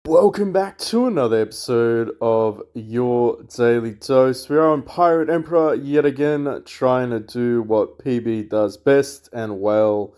Welcome back to another episode of Your Daily Dose. We are on Pirate Emperor yet again, trying to do what PB does best and well.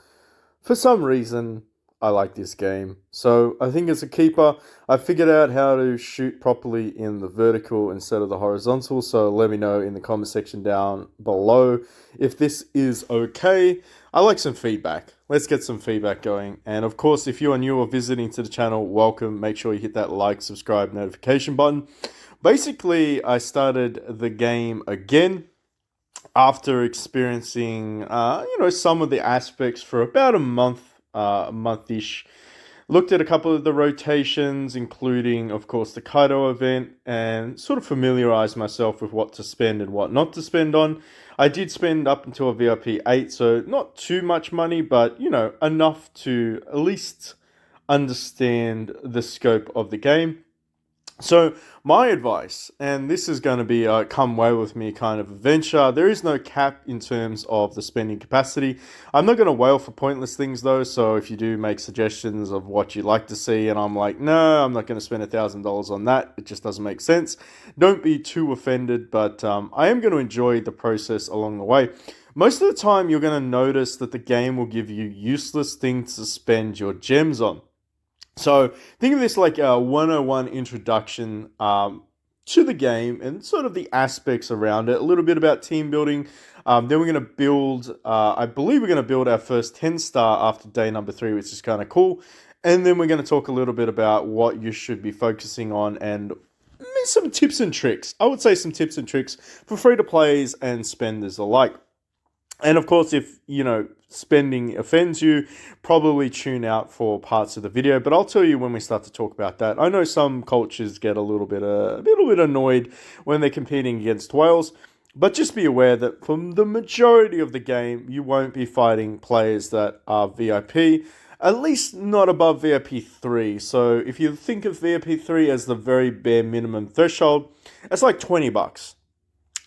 For some reason, I like this game. So I think it's a keeper. I figured out how to shoot properly in the vertical instead of the horizontal. So let me know in the comment section down below if this is okay. I like some feedback. Let's get some feedback going. And of course, if you are new or visiting to the channel, welcome. Make sure you hit that like, subscribe, notification button. Basically, I started the game again after experiencing, some of the aspects for about a month-ish. Looked at a couple of the rotations, including, of course, the Kaido event, and sort of familiarized myself with what to spend and what not to spend on. I did spend up until a VIP 8, so not too much money, but, enough to at least understand the scope of the game. So my advice, and this is going to be a come away with me kind of adventure. There is no cap in terms of the spending capacity. I'm not going to wail for pointless things though. So if you do make suggestions of what you'd like to see, and I'm like, no, I'm not going to spend $1,000 on that. It just doesn't make sense. Don't be too offended, but I am going to enjoy the process along the way. Most of the time, you're going to notice that the game will give you useless things to spend your gems on. So think of this like a 101 introduction to the game and sort of the aspects around it. A little bit about team building. Then we're going to build, I believe we're going to build our first 10 star after day number 3, which is kind of cool. And then we're going to talk a little bit about what you should be focusing on and some tips and tricks. I would say some tips and tricks for free-to-players and spenders alike. And of course, if, spending offends you, probably tune out for parts of the video. But I'll tell you when we start to talk about that. I know some cultures get a little bit annoyed when they're competing against whales. But just be aware that for the majority of the game, you won't be fighting players that are VIP. At least not above VIP 3. So if you think of VIP 3 as the very bare minimum threshold, it's like $20.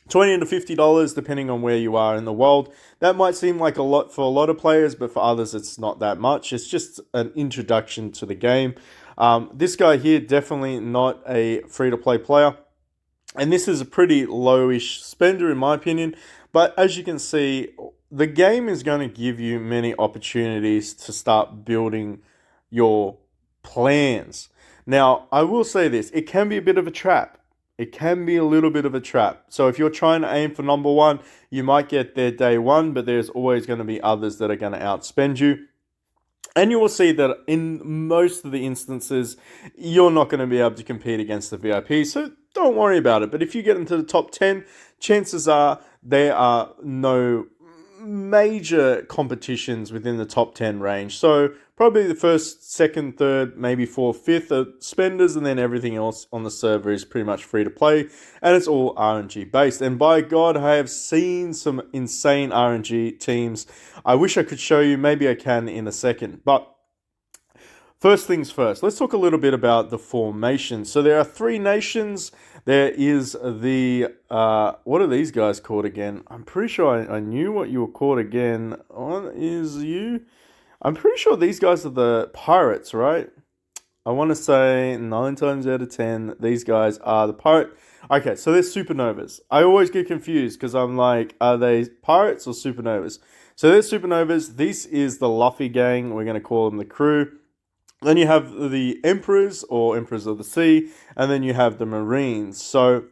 $20 to $50 depending on where you are in the world. That might seem like a lot for a lot of players, but for others it's not that much. It's just an introduction to the game. This guy here, definitely not a free-to-play player. And this is a pretty lowish spender in my opinion. But as you can see, the game is going to give you many opportunities to start building your plans. Now, I will say this, it can be a bit of a trap. It can be a little bit of a trap. So if you're trying to aim for number 1, you might get there day 1, but there's always going to be others that are going to outspend you. And you will see that in most of the instances, you're not going to be able to compete against the VIP. So don't worry about it. But if you get into the top 10, chances are there are no major competitions within the top 10 range. So probably the first, second, third, maybe fourth, fifth are spenders, and then everything else on the server is pretty much free to play, and it's all RNG based. And by God, I have seen some insane RNG teams. I wish I could show you. Maybe I can in a second. But first things first, let's talk a little bit about the formation. So there are 3 nations. There is the, what are these guys called again? I'm pretty sure I knew what you were called again. What is you? I'm pretty sure these guys are the pirates, right? I want to say 9 times out of 10, these guys are the pirate. Okay, so they're supernovas. I always get confused because I'm like, are they pirates or supernovas? So they're supernovas. This is the Luffy gang. We're going to call them the crew. Then you have the Emperors or Emperors of the Sea, and then you have the Marines. So,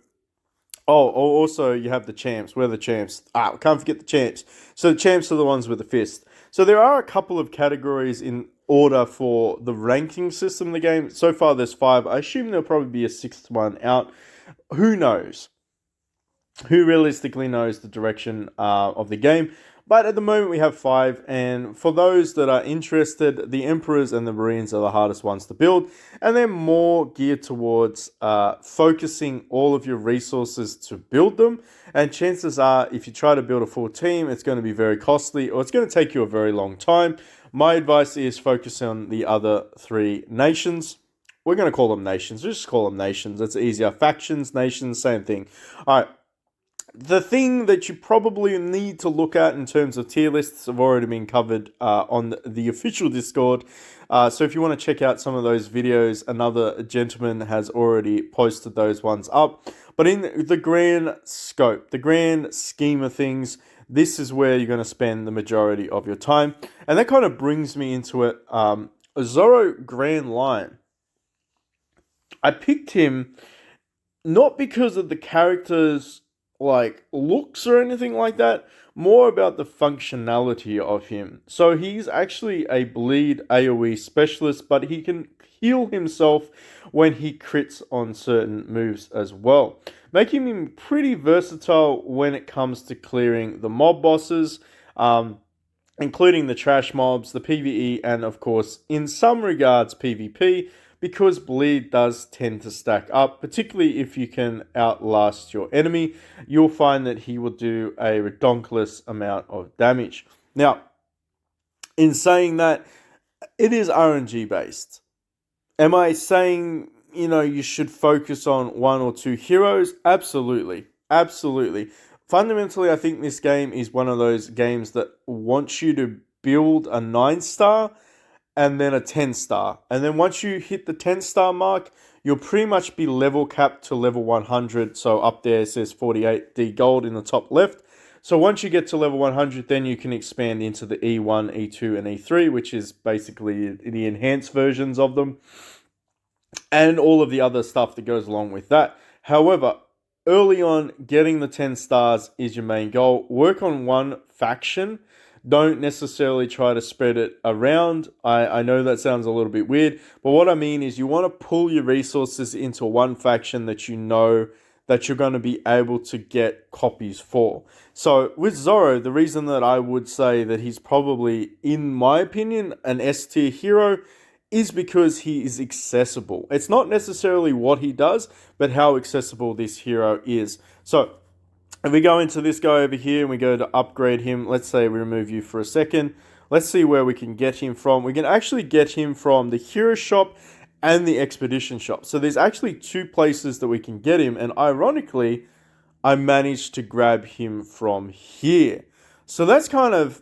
also you have the champs. Where are the champs? Can't forget the champs. So the champs are the ones with the fist. So there are a couple of categories in order for the ranking system of the game. So far there's 5. I assume there'll probably be a 6th one out. Who knows? Who realistically knows the direction of the game? But at the moment we have 5, and for those that are interested, the Emperors and the Marines are the hardest ones to build, and they're more geared towards focusing all of your resources to build them, and chances are, if you try to build a full team, it's going to be very costly, or it's going to take you a very long time. My advice is focus on the other 3 nations. We're going to call them nations, just call them nations, it's easier. Factions, nations, same thing. Alright. the thing that you probably need to look at in terms of tier lists have already been covered on the official Discord. So if you want to check out some of those videos, another gentleman has already posted those ones up. But in the grand scope, the grand scheme of things, this is where you're going to spend the majority of your time. And that kind of brings me into it. Zoro Grand Line. I picked him not because of the character's like looks or anything like that, more about the functionality of him. So he's actually a bleed AoE specialist, but he can heal himself when he crits on certain moves as well, making him pretty versatile when it comes to clearing the mob bosses, including the trash mobs, the PvE, and of course, in some regards, PvP, because bleed does tend to stack up, particularly if you can outlast your enemy. You'll find that he will do a redonkulous amount of damage. Now, in saying that, it is RNG based. Am I saying, you should focus on one or two heroes? Absolutely. Absolutely. Fundamentally, I think this game is one of those games that wants you to build a 9-star and then a 10-star. And then once you hit the 10-star mark, you'll pretty much be level capped to level 100. So up there it says 48D gold in the top left. So once you get to level 100, then you can expand into the E1, E2, and E3, which is basically the enhanced versions of them, and all of the other stuff that goes along with that. However, early on, getting the 10 stars is your main goal. Work on one faction. Don't necessarily try to spread it around. I know that sounds a little bit weird, but what I mean is you want to pull your resources into one faction that you know that you're going to be able to get copies for. So with Zoro, the reason that I would say that he's probably, in my opinion, an S tier hero is because he is accessible. It's not necessarily what he does, but how accessible this hero is. So if we go into this guy over here and we go to upgrade him, let's say we remove you for a second. Let's see where we can get him from. We can actually get him from the hero shop and the expedition shop. So there's actually two places that we can get him. And ironically, I managed to grab him from here. So that's kind of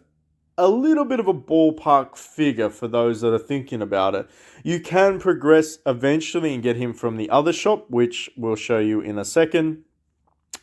a little bit of a ballpark figure for those that are thinking about it. You can progress eventually and get him from the other shop, which we'll show you in a second.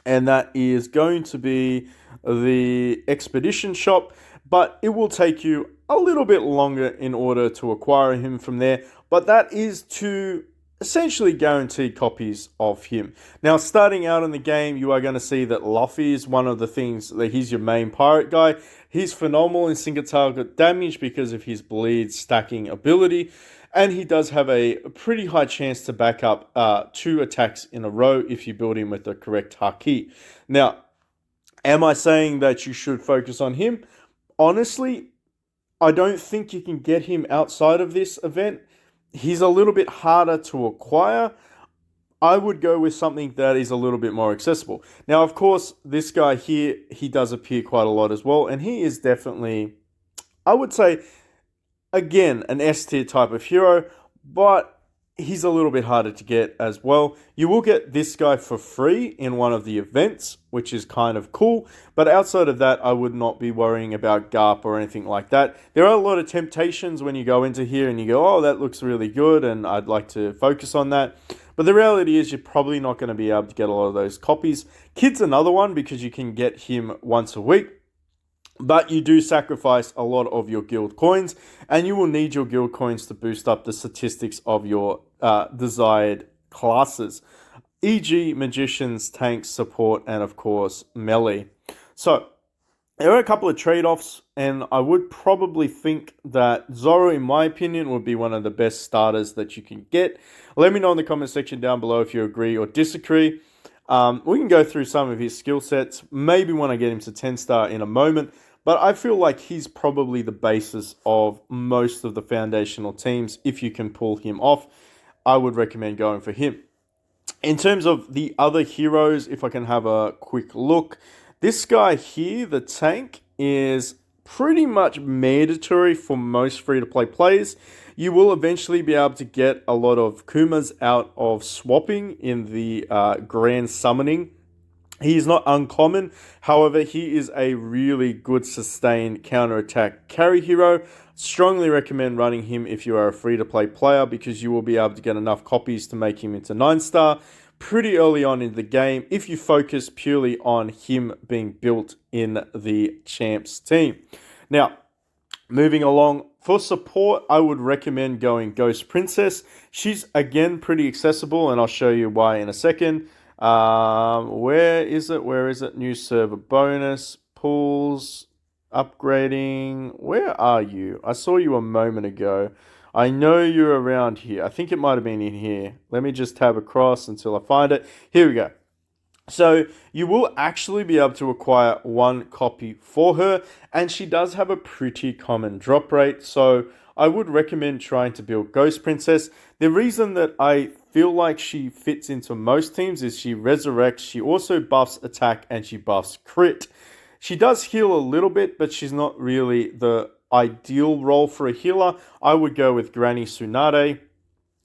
And that is going to be the expedition shop, but it will take you a little bit longer in order to acquire him from there. But that is to essentially guarantee copies of him. Now, starting out in the game, you are going to see that Luffy is one of the things that he's your main pirate guy. He's phenomenal in single target damage because of his bleed stacking ability. And he does have a pretty high chance to back up 2 attacks in a row if you build him with the correct haki. Now, am I saying that you should focus on him? Honestly, I don't think you can get him outside of this event. He's a little bit harder to acquire. I would go with something that is a little bit more accessible. Now, of course, this guy here, he does appear quite a lot as well. And he is definitely, I would say, again, an S tier type of hero, but he's a little bit harder to get as well. You will get this guy for free in one of the events, which is kind of cool. But outside of that, I would not be worrying about GARP or anything like that. There are a lot of temptations when you go into here and you go, oh, that looks really good and I'd like to focus on that. But the reality is you're probably not going to be able to get a lot of those copies. Kid's another one because you can get him once a week. But you do sacrifice a lot of your guild coins, and you will need your guild coins to boost up the statistics of your desired classes, e.g. magicians, tanks, support, and of course melee. So there are a couple of trade-offs, and I would probably think that Zoro, in my opinion, would be one of the best starters that you can get. Let me know in the comment section down below if you agree or disagree. We can go through some of his skill sets, maybe when I get him to 10-star in a moment, but I feel like he's probably the basis of most of the foundational teams. If you can pull him off, I would recommend going for him. In terms of the other heroes, if I can have a quick look, this guy here, the tank, is pretty much mandatory for most free-to-play players. You will eventually be able to get a lot of Kumas out of swapping in the Grand Summoning. He is not uncommon. However, he is a really good sustained counter-attack carry hero. Strongly recommend running him if you are a free-to-play player because you will be able to get enough copies to make him into 9-star pretty early on in the game if you focus purely on him being built in the champs team. Now, moving along, for support, I would recommend going Ghost Princess. She's, again, pretty accessible, and I'll show you why in a second. Where is it? Where is it? New server bonus, pools, upgrading. Where are you? I saw you a moment ago. I know you're around here. I think it might have been in here. Let me just tab across until I find it. Here we go. So you will actually be able to acquire one copy for her, and she does have a pretty common drop rate. So I would recommend trying to build Ghost Princess. The reason that I feel like she fits into most teams is she resurrects, she also buffs attack, and she buffs crit. She does heal a little bit, but she's not really the ideal role for a healer. I would go with Granny Tsunade.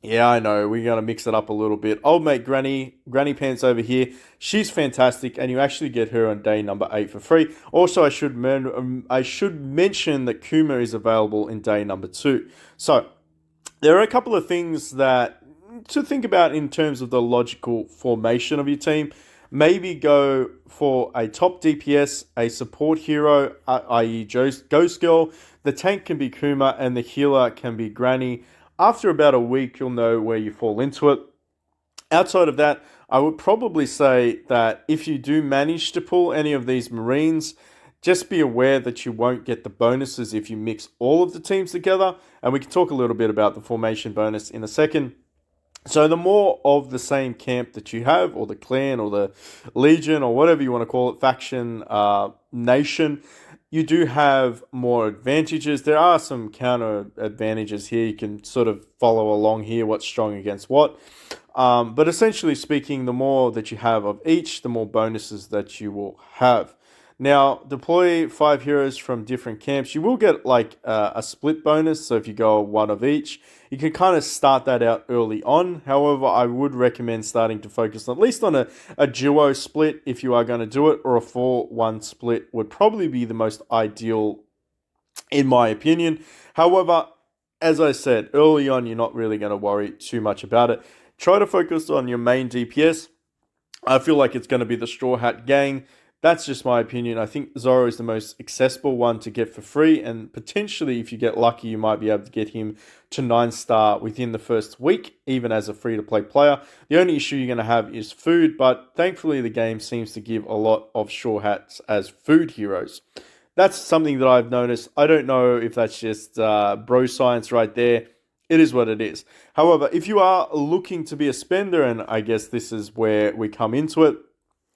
Yeah, I know. We're gonna mix it up a little bit. Old mate Granny Pants over here. She's fantastic, and you actually get her on day number 8 for free. Also, I should mention that Kuma is available in day number 2. So there are a couple of things that to think about in terms of the logical formation of your team. Maybe go for a top DPS, a support hero, i.e. Ghost Girl. The tank can be Kuma, and the healer can be Granny. After about a week, you'll know where you fall into it. Outside of that, I would probably say that if you do manage to pull any of these Marines, just be aware that you won't get the bonuses if you mix all of the teams together. And we can talk a little bit about the formation bonus in a second. So the more of the same camp that you have, or the clan, or the legion, or whatever you want to call it, faction, nation, you do have more advantages. There are some counter advantages here. You can sort of follow along here, what's strong against what. But essentially speaking, the more that you have of each, the more bonuses that you will have. Now, deploy 5 heroes from different camps. You will get like a split bonus. So if you go one of each, you can kind of start that out early on. However, I would recommend starting to focus at least on a duo split if you are going to do it, or a 4-1 split would probably be the most ideal in my opinion. However, as I said, early on, you're not really going to worry too much about it. Try to focus on your main DPS. I feel like it's going to be the Straw Hat Gang. That's just my opinion. I think Zoro is the most accessible one to get for free, and potentially, if you get lucky, you might be able to get him to 9-star within the first week, even as a free-to-play player. The only issue you're going to have is food, but thankfully the game seems to give a lot of Straw Hats as food heroes. That's something that I've noticed. I don't know if that's just bro science right there. It is what it is. However, if you are looking to be a spender, and I guess this is where we come into it,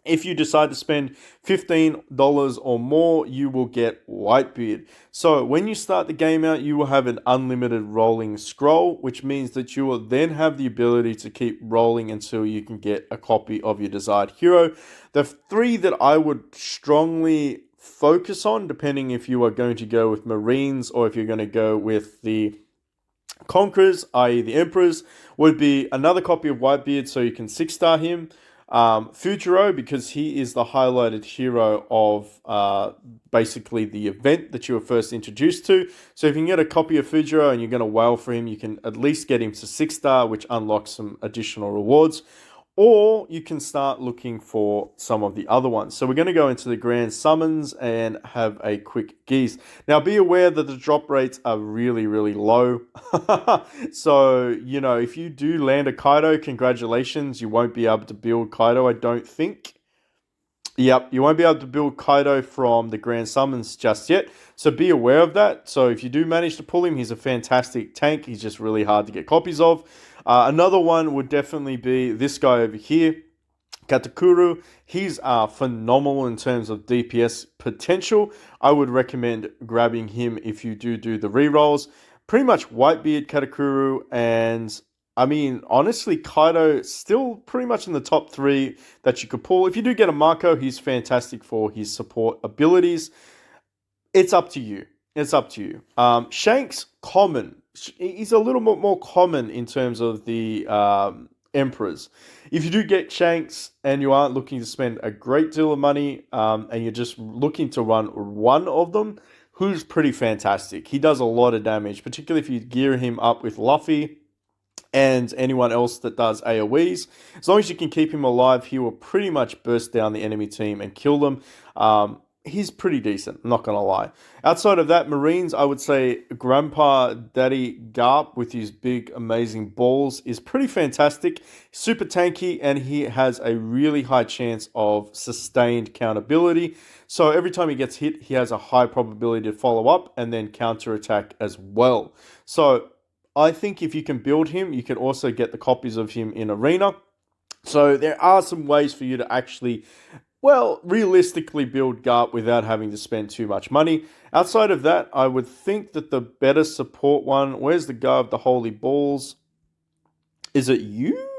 if you decide to spend $15 or more, you will get Whitebeard. So when you start the game out, you will have an unlimited rolling scroll, which means that you will then have the ability to keep rolling until you can get a copy of your desired hero. The 3 that I would strongly focus on, depending if you are going to go with Marines or if you're going to go with the Conquerors, i.e. the Emperors, would be another copy of Whitebeard so you can 6-star him. Fujiro, because he is the highlighted hero of basically the event that you were first introduced to. So if you can get a copy of Fujiro and you're going to whale for him, you can at least get him to 6-star, which unlocks some additional rewards. Or you can start looking for some of the other ones. So we're going to go into the Grand Summons and have a quick geese. Now be aware that the drop rates are really, really low. So, you know, if you do land a Kaido, congratulations. You won't be able to build Kaido, I don't think. Yep, you won't be able to build Kaido from the Grand Summons just yet. So be aware of that. So if you do manage to pull him, he's a fantastic tank. He's just really hard to get copies of. Another one would definitely be this guy over here, Katakuru. He's phenomenal in terms of DPS potential. I would recommend grabbing him if you do the rerolls. Pretty much Whitebeard, Katakuru, and I mean, honestly, Kaido still pretty much in the top 3 that you could pull. If you do get a Marco, he's fantastic for his support abilities. It's up to you. It's up to you. Shanks, common. He's a little bit more common in terms of the Emperors. If you do get Shanks and you aren't looking to spend a great deal of money and you're just looking to run one of them, who's pretty fantastic. He does a lot of damage, particularly if you gear him up with Luffy and anyone else that does AoEs. As long as you can keep him alive, he will pretty much burst down the enemy team and kill them. He's pretty decent, I'm not going to lie. Outside of that, Marines, I would say Grandpa Daddy Garp with his big, amazing balls is pretty fantastic. Super tanky, and he has a really high chance of sustained countability. So every time he gets hit, he has a high probability to follow up and then counterattack as well. So I think if you can build him, you can also get the copies of him in Arena. So there are some ways for you to actually, well, realistically build Garp without having to spend too much money. Outside of that, I would think that the better support one, where's the guy of the Holy Balls? Is it you?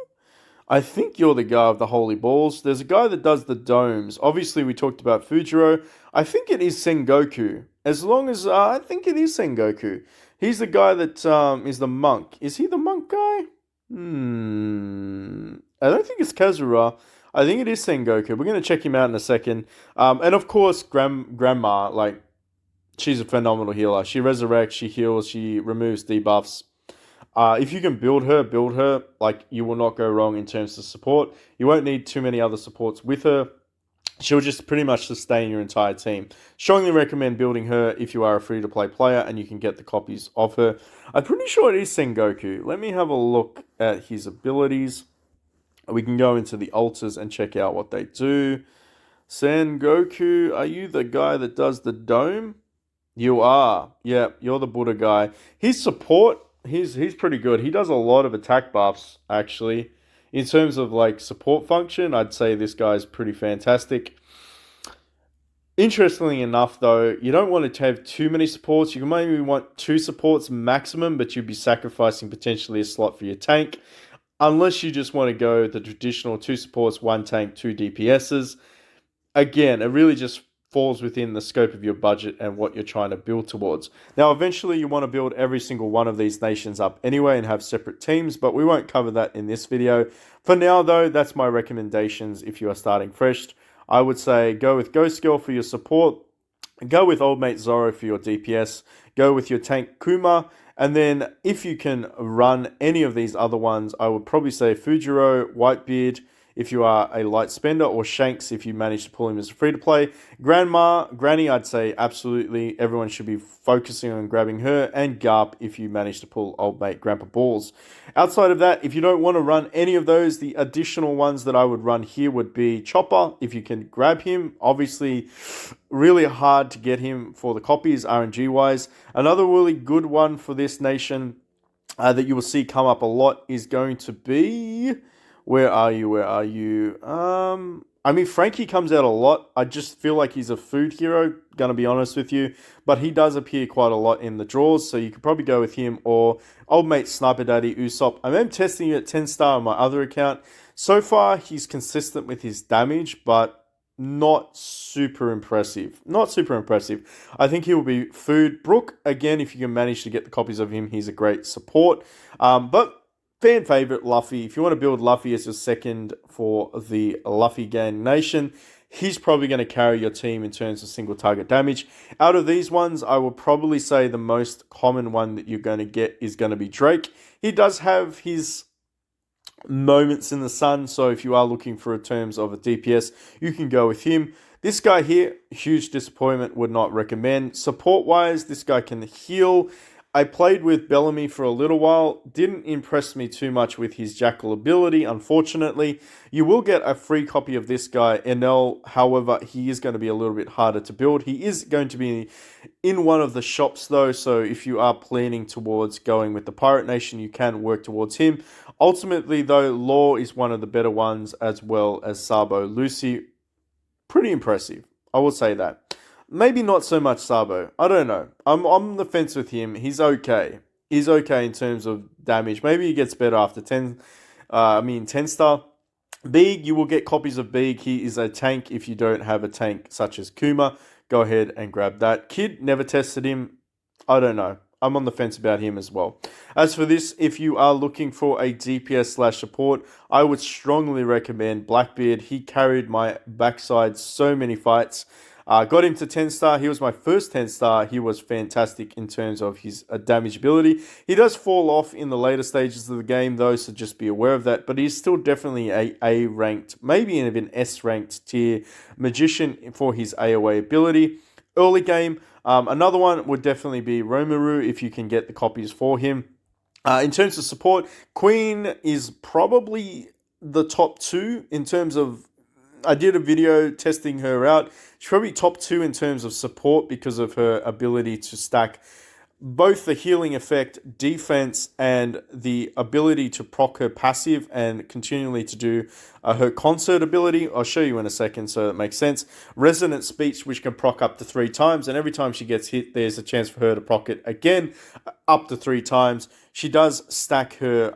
I think you're the guy of the Holy Balls. There's a guy that does the domes. Obviously, we talked about Fujiro. I think it is Sengoku. As long as, I think it is Sengoku. He's the guy that is the monk. Is he the monk guy? I don't think it's Kazura. I think it is Sengoku. We're going to check him out in a second. And of course, Grandma, like, she's a phenomenal healer. She resurrects, she heals, she removes debuffs. If you can build her, like, you will not go wrong in terms of support. You won't need too many other supports with her. She'll just pretty much sustain your entire team. Strongly recommend building her if you are a free-to-play player and you can get the copies of her. I'm pretty sure it is Sengoku. Let me have a look at his abilities. We can go into the altars and check out what they do. Sengoku, are you the guy that does the dome? You are. Yeah, you're the Buddha guy. His support, he's pretty good. He does a lot of attack buffs, actually. In terms of, like, support function, I'd say this guy's pretty fantastic. Interestingly enough, though, you don't want to have too many supports. You can maybe want 2 supports maximum, but you'd be sacrificing potentially a slot for your tank. Unless you just want to go the traditional 2 supports, 1 tank, 2 DPSs. Again, it really just falls within the scope of your budget and what you're trying to build towards. Now, eventually you want to build every single one of these nations up anyway and have separate teams, but we won't cover that in this video. For now, though, that's my recommendations if you are starting fresh. I would say go with Ghost Girl for your support, go with Old Mate Zoro for your DPS, go with your tank Kuma, and then if you can run any of these other ones, I would probably say Fujiro, Whitebeard, if you are a light spender, or Shanks if you manage to pull him as a free-to-play. Granny, I'd say absolutely everyone should be focusing on grabbing her, and Garp if you manage to pull Old Mate Grandpa Balls. Outside of that, if you don't want to run any of those, the additional ones that I would run here would be Chopper, if you can grab him. Obviously, really hard to get him for the copies, RNG-wise. Another really good one for this nation that you will see come up a lot is going to be... Where are you? I mean, Frankie comes out a lot. I just feel like he's a food hero, gonna be honest with you. But he does appear quite a lot in the draws, so you could probably go with him or Old Mate Sniper Daddy Usopp. I am testing you at 10-star on my other account. So far, he's consistent with his damage, but not super impressive. I think he will be food. Brook, again, if you can manage to get the copies of him, he's a great support. But fan favorite, Luffy. If you want to build Luffy as your second for the Luffy Gang Nation, he's probably going to carry your team in terms of single target damage. Out of these ones, I will probably say the most common one that you're going to get is going to be Drake. He does have his moments in the sun, so if you are looking for terms of a DPS, you can go with him. This guy here, huge disappointment, would not recommend. Support-wise, this guy can heal. I played with Bellamy for a little while. Didn't impress me too much with his Jackal ability, unfortunately. You will get a free copy of this guy, Enel. However, he is going to be a little bit harder to build. He is going to be in one of the shops, though. So if you are planning towards going with the Pirate Nation, you can work towards him. Ultimately, though, Law is one of the better ones, as well as Sabo. Lucy, pretty impressive. I will say that. Maybe not so much Sabo. I don't know. I'm on the fence with him. He's okay. He's okay in terms of damage. Maybe he gets better after 10 star. Beeg, you will get copies of Beeg. He is a tank if you don't have a tank such as Kuma. Go ahead and grab that. Kid, never tested him. I don't know. I'm on the fence about him as well. As for this, if you are looking for a DPS / support, I would strongly recommend Blackbeard. He carried my backside so many fights. Got him to 10 star. He was my first 10 star. He was fantastic in terms of his damage ability. He does fall off in the later stages of the game though, so just be aware of that. But he's still definitely a ranked, maybe even S ranked tier magician for his AoE ability. Early game, another one would definitely be Romaru if you can get the copies for him. In terms of support, Queen is probably the top 2 in terms of. I did a video testing her out. She's probably top 2 in terms of support because of her ability to stack both the healing effect, defense, and the ability to proc her passive and continually to do her concert ability. I'll show you in a second so that makes sense. Resonant speech, which can proc up to 3 times, and every time she gets hit, there's a chance for her to proc it again up to 3 times. She does stack her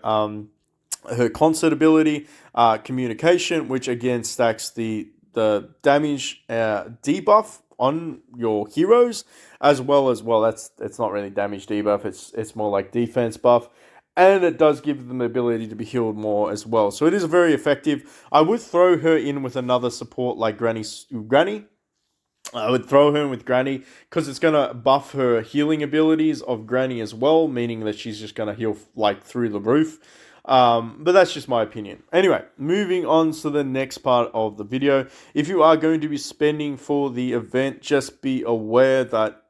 concert ability, communication, which again stacks the damage debuff on your heroes, as well. It's not really damage debuff. It's more like defense buff, and it does give them the ability to be healed more as well. So it is very effective. I would throw her in with another support like Granny. I would throw her in with Granny because it's going to buff her healing abilities of Granny as well, meaning that she's just going to heal like through the roof. But that's just my opinion. Anyway, moving on to the next part of the video. If you are going to be spending for the event, just be aware that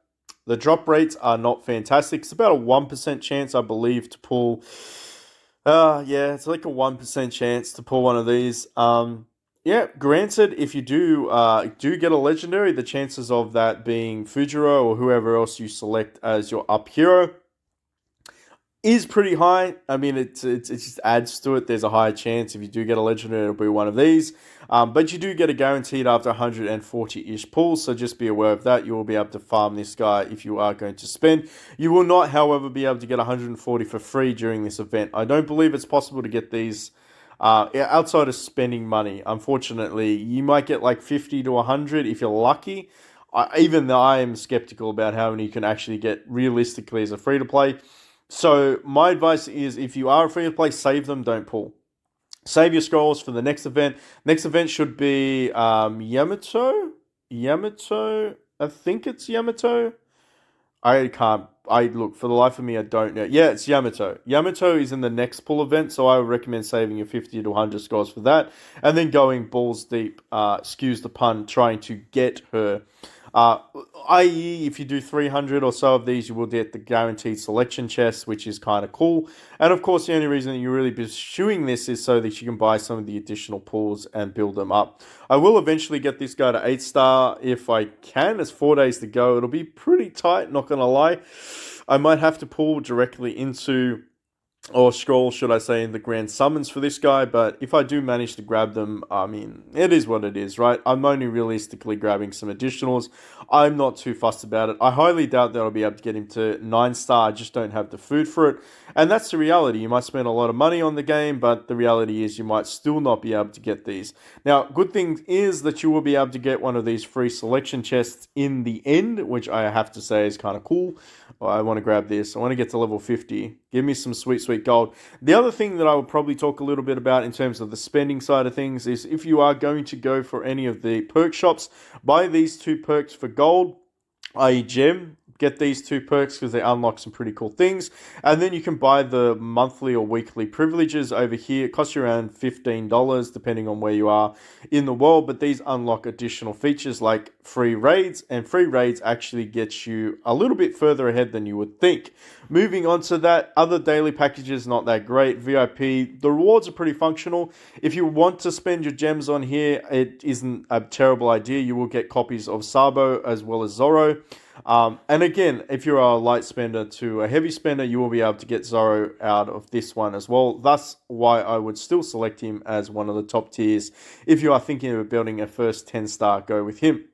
the drop rates are not fantastic. It's about a 1% chance, I believe, to pull. Yeah, it's like a 1% chance to pull one of these. Yeah, granted, if you do get a legendary, the chances of that being Fujiro or whoever else you select as your up hero is pretty high. I mean, it just adds to it. There's a higher chance if you do get a legendary, it'll be one of these. But you do get a guaranteed after 140-ish pulls, so just be aware of that. You will be able to farm this guy if you are going to spend. You will not, however, be able to get 140 for free during this event. I don't believe it's possible to get these outside of spending money. Unfortunately, you might get like 50 to 100 if you're lucky. Even though I am skeptical about how many you can actually get realistically as a free-to-play. So my advice is, if you are a free-to-play, save them, don't pull. Save your scrolls for the next event. Next event should be Yamato? I think it's Yamato. Look, for the life of me, I don't know. Yeah, it's Yamato. Yamato is in the next pull event, so I would recommend saving your 50 to 100 scrolls for that. And then going balls deep, excuse the pun, trying to get her. I.e., if you do 300 or so of these, you will get the guaranteed selection chest, which is kind of cool. And of course, the only reason that you're really pursuing this is so that you can buy some of the additional pulls and build them up. I will eventually get this guy to 8 star if I can. There's 4 days to go. It'll be pretty tight, not going to lie. I might have to pull directly into, or scroll, should I say, in the grand summons for this guy, but if I do manage to grab them, I mean, it is what it is, right? I'm only realistically grabbing some additionals. I'm not too fussed about it. I highly doubt that I'll be able to get him to 9 star. I just don't have the food for it. And that's the reality. You might spend a lot of money on the game, but the reality is you might still not be able to get these. Now, good thing is that you will be able to get one of these free selection chests in the end, which I have to say is kind of cool. I want to grab this. I want to get to level 50. Give me some sweet, sweet gold. The other thing that I would probably talk a little bit about in terms of the spending side of things is if you are going to go for any of the perk shops, buy these 2 perks for gold, i.e. gem. Get these 2 perks because they unlock some pretty cool things. And then you can buy the monthly or weekly privileges over here. It costs you around $15 depending on where you are in the world. But these unlock additional features like free raids. And free raids actually get you a little bit further ahead than you would think. Moving on to that, other daily packages, not that great. VIP, the rewards are pretty functional. If you want to spend your gems on here, it isn't a terrible idea. You will get copies of Sabo as well as Zoro. And again, if you're a light spender to a heavy spender, you will be able to get Zoro out of this one as well. Thus, why I would still select him as one of the top tiers. If you are thinking of building a first 10 star, go with him.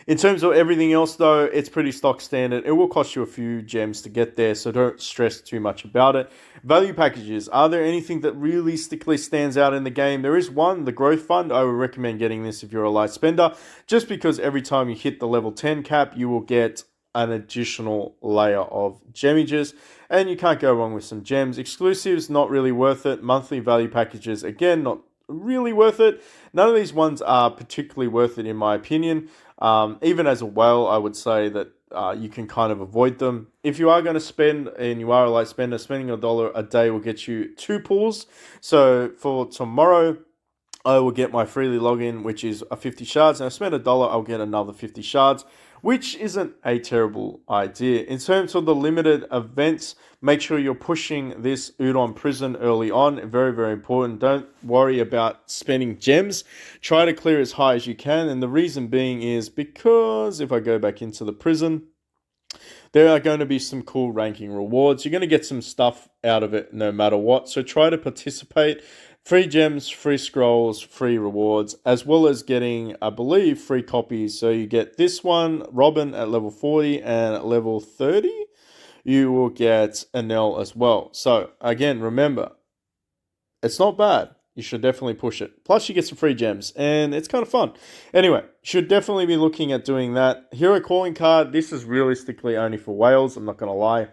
In terms of everything else, though, it's pretty stock standard. It will cost you a few gems to get there, so don't stress too much about it. Value packages. Are there anything that realistically stands out in the game? There is one, the Growth Fund. I would recommend getting this if you're a light spender, just because every time you hit the level 10 cap, you will get an additional layer of gemmages, and you can't go wrong with some gems. Exclusives, not really worth it. Monthly value packages, again, not really worth it. None of these ones are particularly worth it in my opinion. Even as a whale, I would say that you can kind of avoid them. If you are going to spend, and you are a light spender, spending $1 a day will get you 2 pulls. So for tomorrow, I will get my freely login, which is a 50 shards, and I spend $1, I'll get another 50 shards, which isn't a terrible idea. In terms of the limited events, make sure you're pushing this Udon prison early on. Very, very important. Don't worry about spending gems. Try to clear as high as you can, and the reason being is because if I go back into the prison, there are going to be some cool ranking rewards. You're going to get some stuff out of it no matter what. So try to participate. Free gems, free scrolls, free rewards, as well as getting, I believe, free copies. So you get this one, Robin at level 40, and at level 30, you will get Enel as well. So again, remember, it's not bad. You should definitely push it. Plus, you get some free gems, and it's kind of fun. Anyway, should definitely be looking at doing that. Hero calling card, this is realistically only for whales, I'm not going to lie.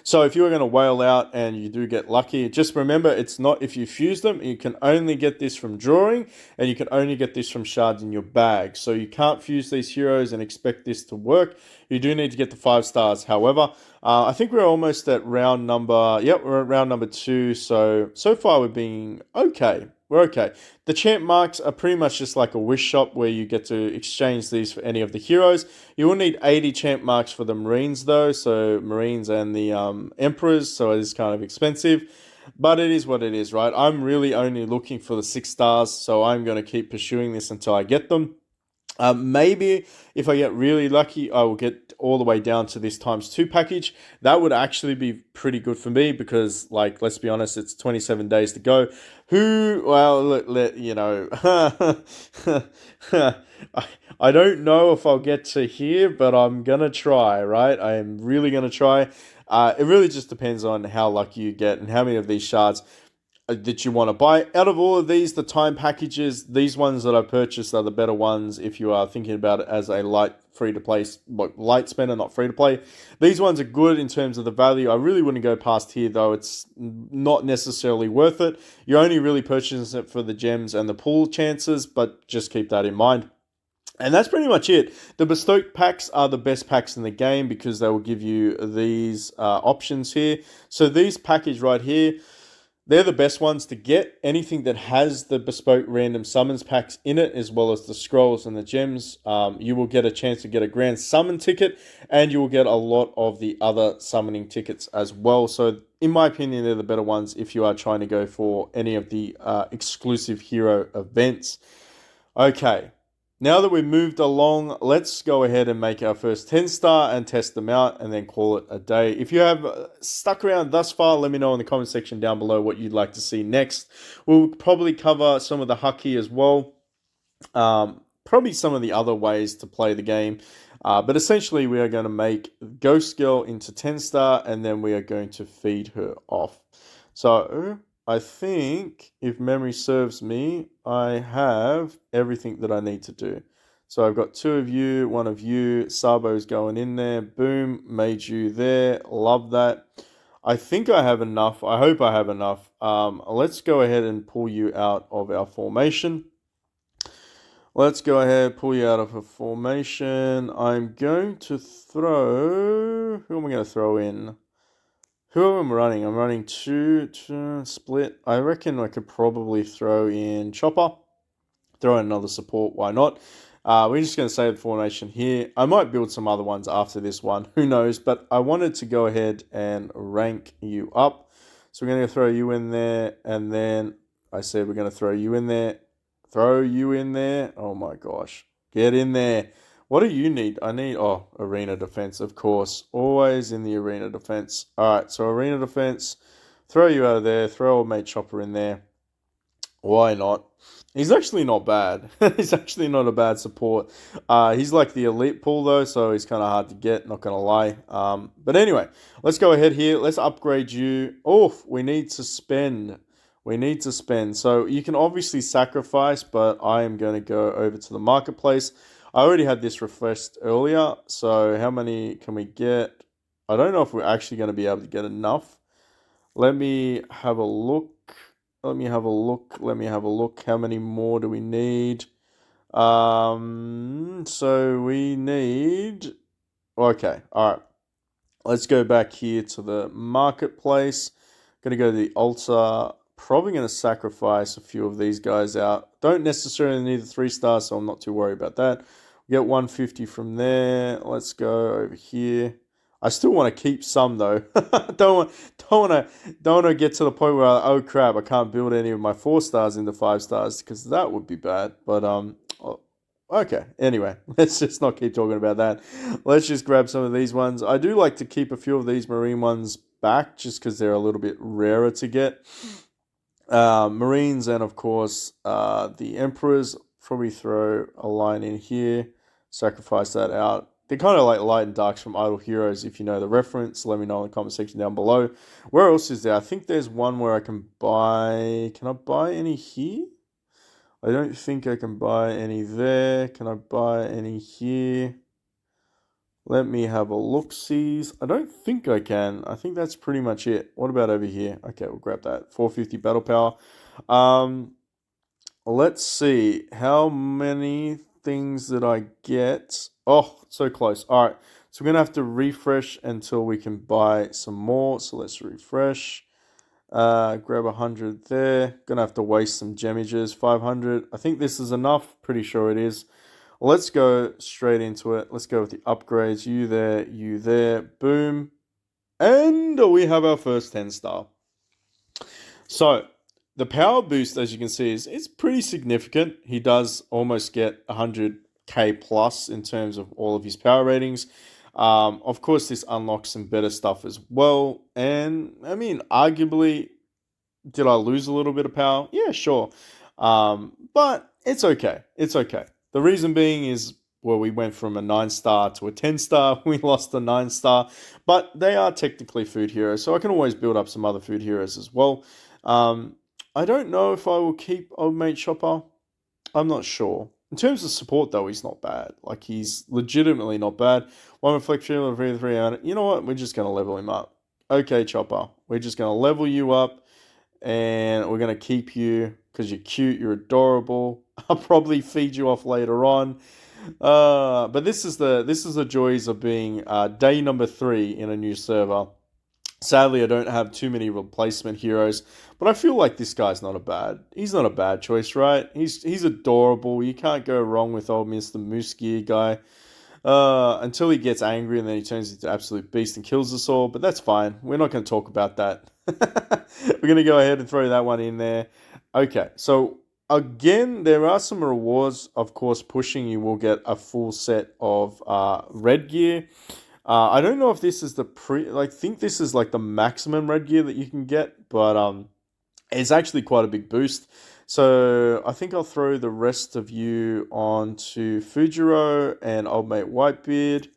So if you are going to whale out and you do get lucky, just remember it's not if you fuse them. You can only get this from drawing, and you can only get this from shards in your bag. So you can't fuse these heroes and expect this to work. You do need to get the 5 stars. However, I think we're almost at round number... Yep, we're at round number 2. So far we're being okay. We're okay. The champ marks are pretty much just like a wish shop where you get to exchange these for any of the heroes. You will need 80 champ marks for the Marines though, so Marines and the Emperors, so it is kind of expensive. But it is what it is, right? I'm really only looking for the 6 stars, so I'm going to keep pursuing this until I get them. Maybe if I get really lucky, I will get all the way down to this ×2 package. That would actually be pretty good for me because, like, let's be honest, it's 27 days to go. I don't know if I'll get to here, but I'm going to try, right? I am really going to try. It really just depends on how lucky you get and how many of these shards that you want to buy. Out of all of these, the time packages, these ones that I purchased are the better ones if you are thinking about it as a light free-to-play, light spender, not free-to-play. These ones are good in terms of the value. I really wouldn't go past here, though. It's not necessarily worth it. You're only really purchasing it for the gems and the pull chances, but just keep that in mind. And that's pretty much it. The bespoke packs are the best packs in the game because they will give you these options here. So these package right here, they're the best ones to get. Anything that has the bespoke random summons packs in it, as well as the scrolls and the gems, you will get a chance to get a grand summon ticket, and you will get a lot of the other summoning tickets as well. So in my opinion, they're the better ones if you are trying to go for any of the exclusive hero events. Okay. Now that we've moved along, let's go ahead and make our first 10-star and test them out and then call it a day. If you have stuck around thus far, let me know in the comment section down below what you'd like to see next. We'll probably cover some of the haki as well. Probably some of the other ways to play the game. But essentially, we are going to make Ghost Girl into 10-star and then we are going to feed her off. So I think, if memory serves me, I have everything that I need to do. So I've got 2 of you, 1 of you, Sabo's going in there, boom, made you there, love that. I think I have enough, I hope I have enough. Let's go ahead and pull you out of our formation. Let's go ahead, pull you out of a formation. I'm going to throw, who am I going to throw in? Who am I running? I'm running two split. I reckon I could probably throw in Chopper. Throw in another support. Why not? We're just going to save the formation here. I might build some other ones after this one. Who knows? But I wanted to go ahead and rank you up. So we're going to throw you in there. And then I said we're going to throw you in there. Throw you in there. Oh my gosh. Get in there. What do you need? I need, arena defense, of course. Always in the arena defense. All right, so arena defense. Throw you out of there. Throw old mate Chopper in there. Why not? He's actually not bad. He's actually not a bad support. He's like the elite pool, though, so he's kind of hard to get, not going to lie. But anyway, let's go ahead here. Let's upgrade you. Oh, we need to spend. We need to spend. So you can obviously sacrifice, but I am going to go over to the marketplace. I already had this refreshed earlier, so how many can we get? I don't know if we're actually going to be able to get enough. Let me have a look. Let me have a look. Let me have a look. How many more do we need? So we need. Okay, all right. Let's go back here to the marketplace. Going to go to the altar. Probably going to sacrifice a few of these guys out. Don't necessarily need the 3 stars, so I'm not too worried about that. We get 150 from there. Let's go over here. I still want to keep some though. Don't want to get to the point where oh crap, I can't build any of my 4 stars into 5 stars because that would be bad. But okay. Anyway, let's just not keep talking about that. Let's just grab some of these ones. I do like to keep a few of these marine ones back just because they're a little bit rarer to get. Marines and of course the Emperors. Probably throw a line in here. Sacrifice that out. They're kind of like light and darks from Idle Heroes. If you know the reference, let me know in the comment section down below. Where else is there? I think there's one where I can buy. Can I buy any here? I don't think I can buy any there. Can I buy any here? Let me have a look-sees. I don't think I can. I think that's pretty much it. What about over here? Okay, we'll grab that. 450 battle power. Let's see. How many things did I get? Oh, so close. All right. So we're going to have to refresh until we can buy some more. So let's refresh. Grab 100 there. Gonna have to waste some gemages. 500. I think this is enough. Pretty sure it is. Let's go straight into it. Let's go with the upgrades. You there, you there. Boom. And we have our first 10-star. So the power boost, as you can see, is pretty significant. He does almost get 100k plus in terms of all of his power ratings. Of course, this unlocks some better stuff as well. And, I mean, arguably, did I lose a little bit of power? Yeah, sure. But it's okay. It's okay. The reason being is, well, we went from a 9-star to a 10-star. We lost a 9-star. But they are technically food heroes, so I can always build up some other food heroes as well. I don't know if I will keep Old Mate Chopper. I'm not sure. In terms of support, though, he's not bad. Like, he's legitimately not bad. One reflection of 3 You know what? We're just going to level him up. Okay, Chopper. We're just going to level you up. And we're going to keep you because you're cute, you're adorable. I'll probably feed you off later on. But this is the joys of being day number 3 in a new server. Sadly, I don't have too many replacement heroes, but I feel like this guy's he's not a bad choice, right? He's adorable. You can't go wrong with old Mr. Moose Gear guy. Until he gets angry and then he turns into absolute beast and kills us all, but that's fine. We're not going to talk about that. We're going to go ahead and throw that one in there. Okay, so again, there are some rewards. Of course, pushing you will get a full set of red gear. I don't know if this is I think this is like the maximum red gear that you can get, but it's actually quite a big boost. So I think I'll throw the rest of you onto Fujiro and Old Mate Whitebeard.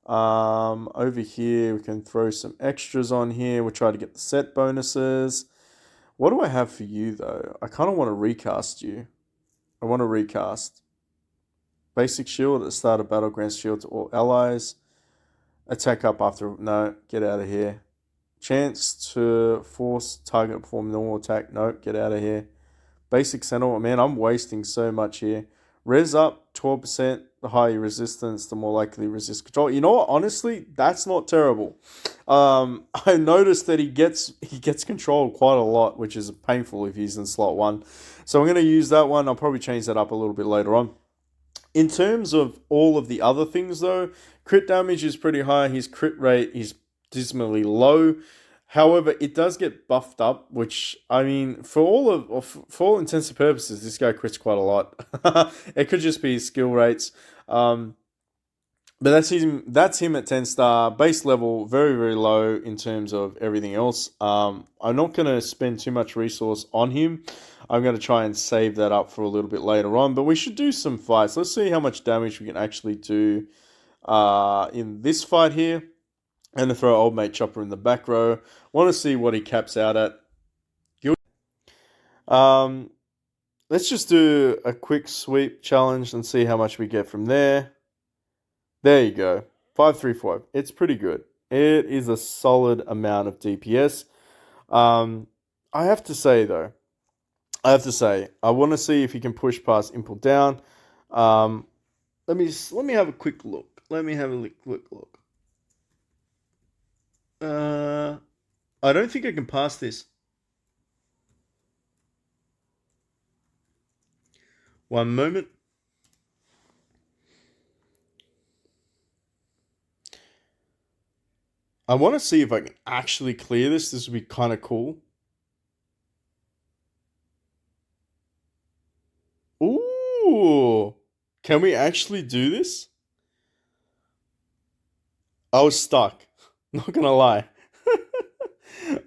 Over here, we can throw some extras on here. We'll try to get the set bonuses. What do I have for you, though? I kind of want to recast you. I want to recast. Basic shield at the start of battle grants shield to all allies. Attack up after... No, get out of here. Chance to force target to perform normal attack. Nope, get out of here. Basic Sentinel. Man, I'm wasting so much here. Res up 12%. The higher your resistance, the more likely resist control. You know what? Honestly, that's not terrible. I noticed that he gets controlled quite a lot, which is painful if he's in slot 1. So I'm going to use that one. I'll probably change that up a little bit later on. In terms of all of the other things, though, crit damage is pretty high. His crit rate is dismally low. However, it does get buffed up, which, I mean, for all intents and purposes, this guy crits quite a lot. It could just be his skill rates. But that's him at 10-star. Base level, very, very low in terms of everything else. I'm not going to spend too much resource on him. I'm going to try and save that up for a little bit later on. But we should do some fights. Let's see how much damage we can actually do in this fight here. I'm going to throw Old Mate Chopper in the back row. Want to see what he caps out at. let's just do a quick sweep challenge and see how much we get from there. There you go. 535. It's pretty good. It is a solid amount of DPS. Um, I have to say though, I want to see if he can push past Impel Down. Um, let me have a quick look. Let me have a quick look. Uh, I don't think I can pass this. One moment. I want to see if I can actually clear this. This would be kind of cool. Ooh, can we actually do this? I was stuck. Not gonna lie.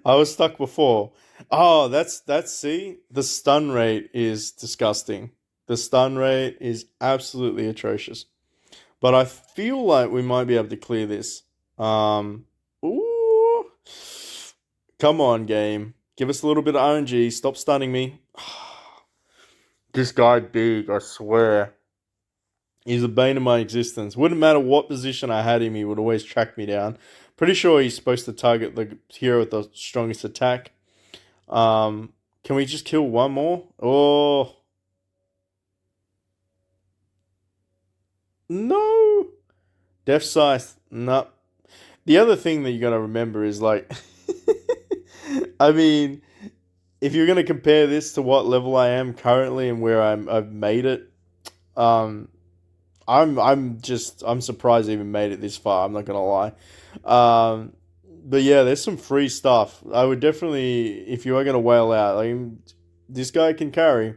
I was stuck before. Oh, that's see, the stun rate is disgusting. The stun rate is absolutely atrocious. But I feel like we might be able to clear this. Ooh. Come on, game. Give us a little bit of RNG. Stop stunning me. This guy big, I swear. He's the bane of my existence. Wouldn't matter what position I had him, he would always track me down. Pretty sure he's supposed to target the hero with the strongest attack. Can we just kill one more? Oh. No. Death Scythe. No. The other thing that you gotta remember is like, I mean, if you're gonna compare this to what level I am currently and where I've made it, um, I'm surprised I even made it this far. I'm not gonna lie. But yeah, there's some free stuff. I would definitely, if you are gonna whale out, like this guy can carry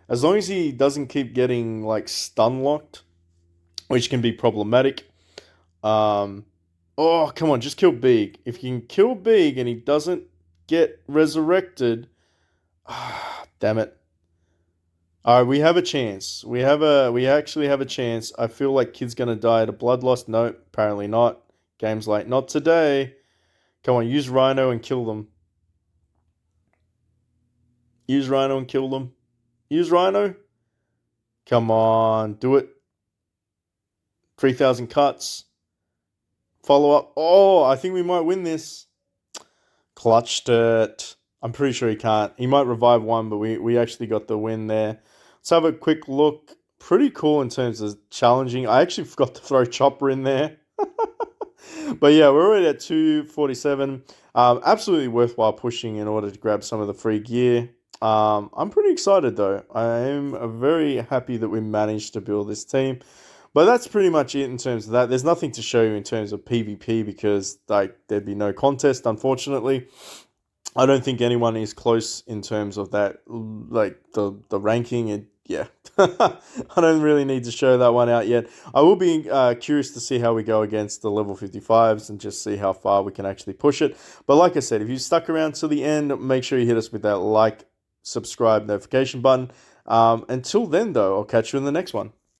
as long as he doesn't keep getting like stun locked, which can be problematic. Um, oh, come on, just kill Big. If you can kill Big and he doesn't get resurrected, damn it. All right, we have a chance. We actually have a chance. I feel like Kid's gonna die to blood loss. No, apparently not. Game's like, not today. Come on, use Rhino and kill them. Use Rhino and kill them. Use Rhino. Come on, do it. 3,000 cuts. Follow up. Oh, I think we might win this. Clutched it. I'm pretty sure he can't. He might revive one, but we actually got the win there. Let's have a quick look. Pretty cool in terms of challenging. I actually forgot to throw Chopper in there. But yeah, we're already at 247. Absolutely worthwhile pushing in order to grab some of the free gear. I'm pretty excited though. I am very happy that we managed to build this team. But that's pretty much it in terms of that. There's nothing to show you in terms of PvP because like there'd be no contest, unfortunately. I don't think anyone is close in terms of that, like the ranking. And yeah, I don't really need to show that one out yet. I will be curious to see how we go against the level 55s and just see how far we can actually push it. But like I said, if you stuck around to the end, make sure you hit us with that like, subscribe, notification button. Until then, though, I'll catch you in the next one.